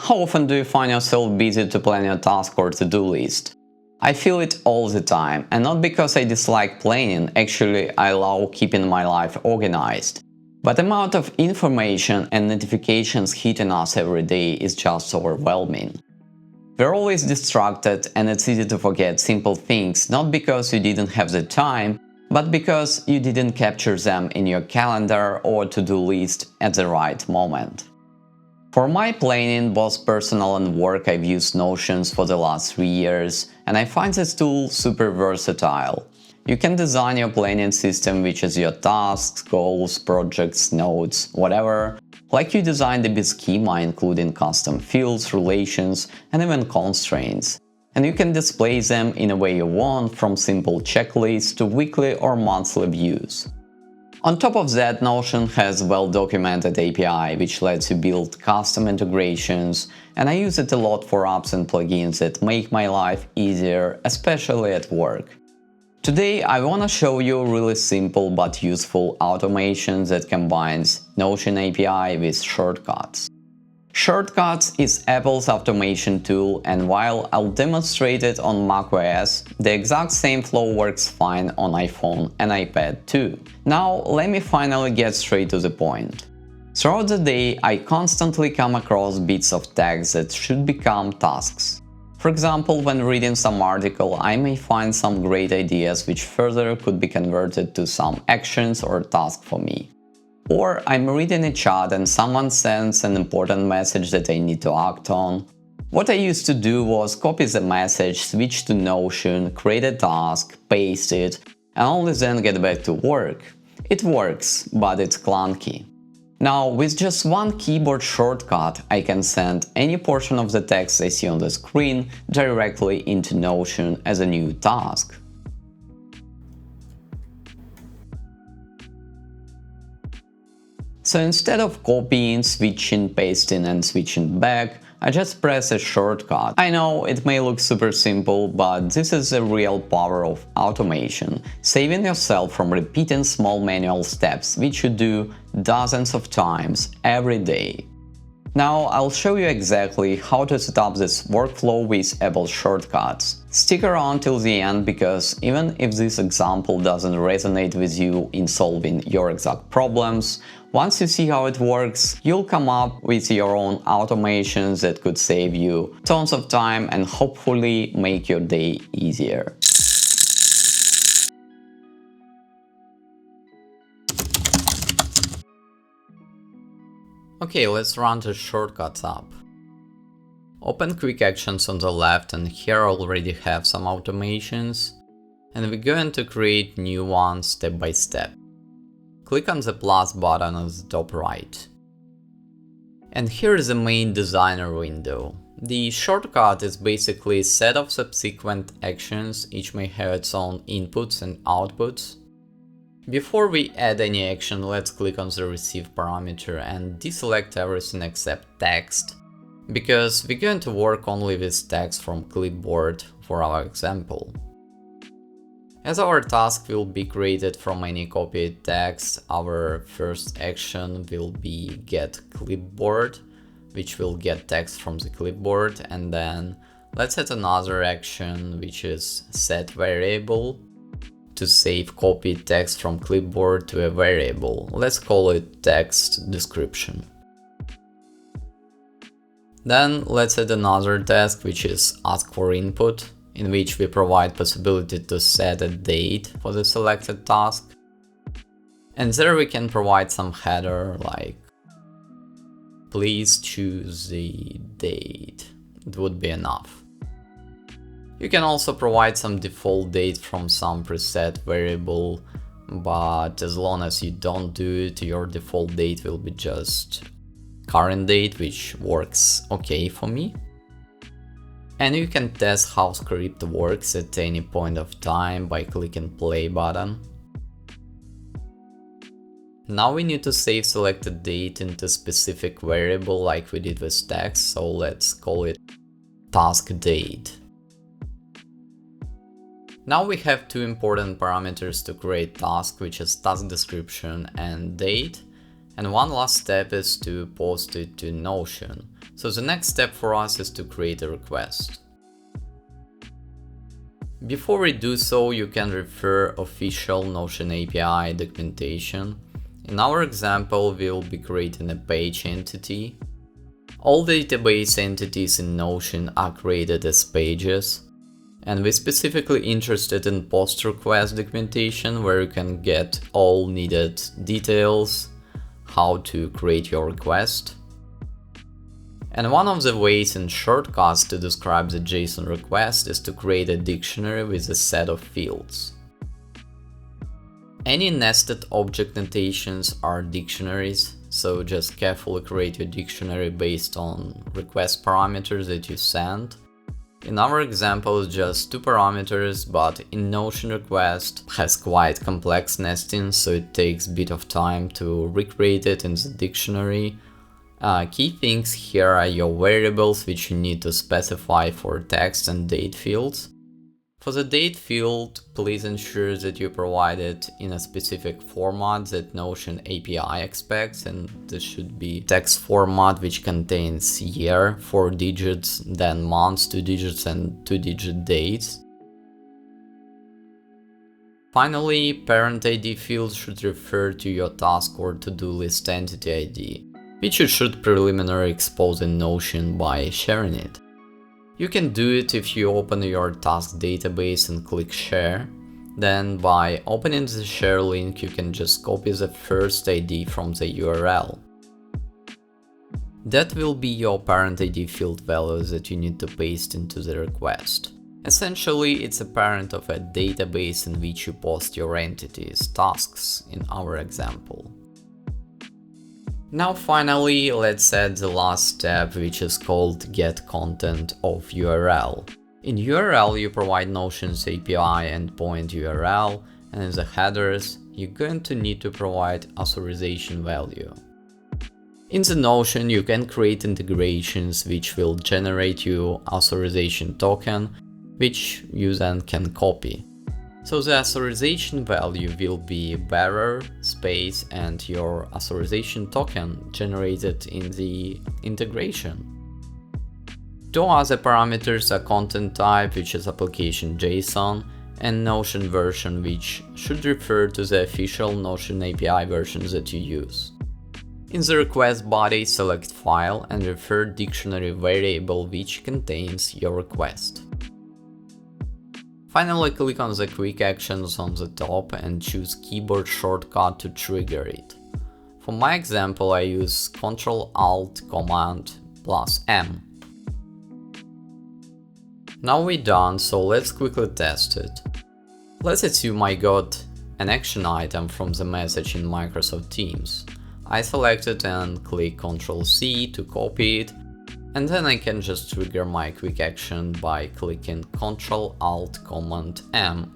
How often do you find yourself busy to plan your task or to-do list? I feel it all the time, and not because I dislike planning, actually I love keeping my life organized. But the amount of information and notifications hitting us every day is just overwhelming. We're always distracted and it's easy to forget simple things, not because you didn't have the time, but because you didn't capture them in your calendar or to-do list at the right moment. For my planning, both personal and work, I've used Notions for the last 3 years, and I find this tool super versatile. You can design your planning system, which is your tasks, goals, projects, notes, whatever, like you designed a big schema including custom fields, relations, and even constraints. And you can display them in a way you want, from simple checklists to weekly or monthly views. On top of that, Notion has well-documented API, which lets you build custom integrations, and I use it a lot for apps and plugins that make my life easier, especially at work. Today I want to show you a really simple but useful automation that combines Notion API with Shortcuts. Shortcuts is Apple's automation tool, and while I'll demonstrate it on macOS, the exact same flow works fine on iPhone and iPad too. Now let me finally get straight to the point. Throughout the day, I constantly come across bits of text that should become tasks. For example, when reading some article, I may find some great ideas which further could be converted to some actions or tasks for me. Or I'm reading a chat and someone sends an important message that I need to act on. What I used to do was copy the message, switch to Notion, create a task, paste it, and only then get back to work. It works, but it's clunky. Now, with just one keyboard shortcut, I can send any portion of the text I see on the screen directly into Notion as a new task. So instead of copying, switching, pasting and switching back, I just press a shortcut. I know it may look super simple, but this is the real power of automation, saving yourself from repeating small manual steps which you do dozens of times every day. Now I'll show you exactly how to set up this workflow with Apple Shortcuts. Stick around till the end, because even if this example doesn't resonate with you in solving your exact problems, once you see how it works, you'll come up with your own automations that could save you tons of time and hopefully make your day easier. Okay, let's run the Shortcuts app. Open Quick Actions on the left, and here I already have some automations, and we're going to create new ones step by step. Click on the plus button on the top right. And here is the main designer window. The shortcut is basically a set of subsequent actions, each may have its own inputs and outputs. Before we add any action, let's click on the receive parameter and deselect everything except text, because we're going to work only with text from clipboard for our example. As our task will be created from any copied text, our first action will be get clipboard, which will get text from the clipboard, and then let's add another action, which is set variable, to save copied text from clipboard to a variable. Let's call it text description. Then let's add another task, which is ask for input, in which we provide possibility to set a date for the selected task. And there we can provide some header like please choose the date. It would be enough. You can also provide some default date from some preset variable, but as long as you don't do it, your default date will be just current date, which works okay for me. And you can test how script works at any point of time by clicking play button. Now we need to save selected date into specific variable like we did with text, so let's call it task date. Now we have two important parameters to create task, which is task description and date. And one last step is to post it to Notion, So the next step for us is to create a request. Before we do so, you can refer official Notion API documentation. In our example, we'll be creating a page entity. All database entities in Notion are created as pages, and we're specifically interested in post request documentation where you can get all needed details, how to create your request. And one of the ways and shortcuts to describe the JSON request is to create a dictionary with a set of fields. Any nested object notations are dictionaries, so just carefully create your dictionary based on request parameters that you send. In our example, it's just 2 parameters, but in Notion request has quite complex nesting, so it takes a bit of time to recreate it in the dictionary. Key things here are your variables, which you need to specify for text and date fields. For the date field, please ensure that you provide it in a specific format that Notion API expects, and this should be text format which contains year, 4 digits, then months, 2 digits, and 2-digit dates. Finally, parent ID field should refer to your task or to-do list entity ID, which you should preliminarily expose in Notion by sharing it. You can do it if you open your task database and click share. Then by opening the share link, you can just copy the first ID from the URL. That will be your parent ID field value that you need to paste into the request. Essentially, it's a parent of a database in which you post your entities, tasks in our example. Now finally, let's add the last step, which is called get content of URL. In URL, you provide Notion's API endpoint URL, and in the headers, you're going to need to provide authorization value. In the Notion, you can create integrations which will generate you authorization token, which you then can copy. So the authorization value will be bearer, space, and your authorization token generated in the integration. 2 other parameters are content type, which is application JSON, and Notion version, which should refer to the official Notion API versions that you use. In the request body, select file and refer dictionary variable which contains your request. Finally, click on the quick actions on the top and choose keyboard shortcut to trigger it. For my example, I use Ctrl-Alt-Command+M. Now we're done, so let's quickly test it. Let's assume I got an action item from the message in Microsoft Teams. I select it and click Ctrl-C to copy it, and then I can just trigger my quick action by clicking Ctrl-Alt-Command-M.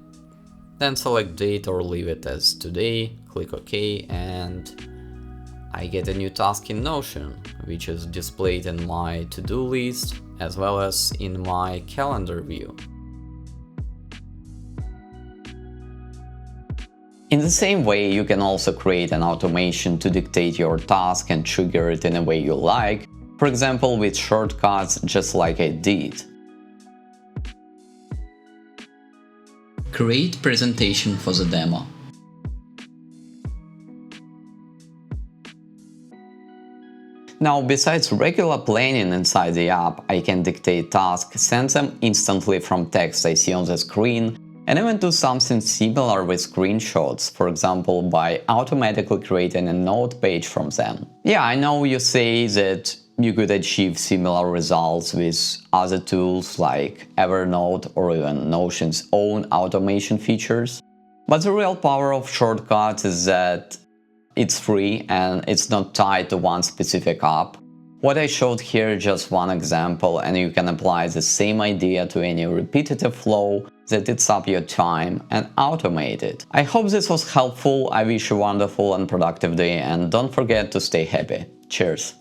Then select date or leave it as today, click OK, and I get a new task in Notion, which is displayed in my to-do list as well as in my calendar view. In the same way, you can also create an automation to dictate your task and trigger it in a way you like, for example with shortcuts, just like I did. Create presentation for the demo. Now, besides regular planning inside the app, I can dictate tasks, send them instantly from text I see on the screen, and even do something similar with screenshots, for example by automatically creating a note page from them. Yeah, I know you say that you could achieve similar results with other tools like Evernote or even Notion's own automation features, but the real power of shortcuts is that it's free and it's not tied to one specific app. What I showed here is just one example, and you can apply the same idea to any repetitive flow that eats up your time and automate it. I hope this was helpful. I wish you a wonderful and productive day, and don't forget to stay happy. Cheers!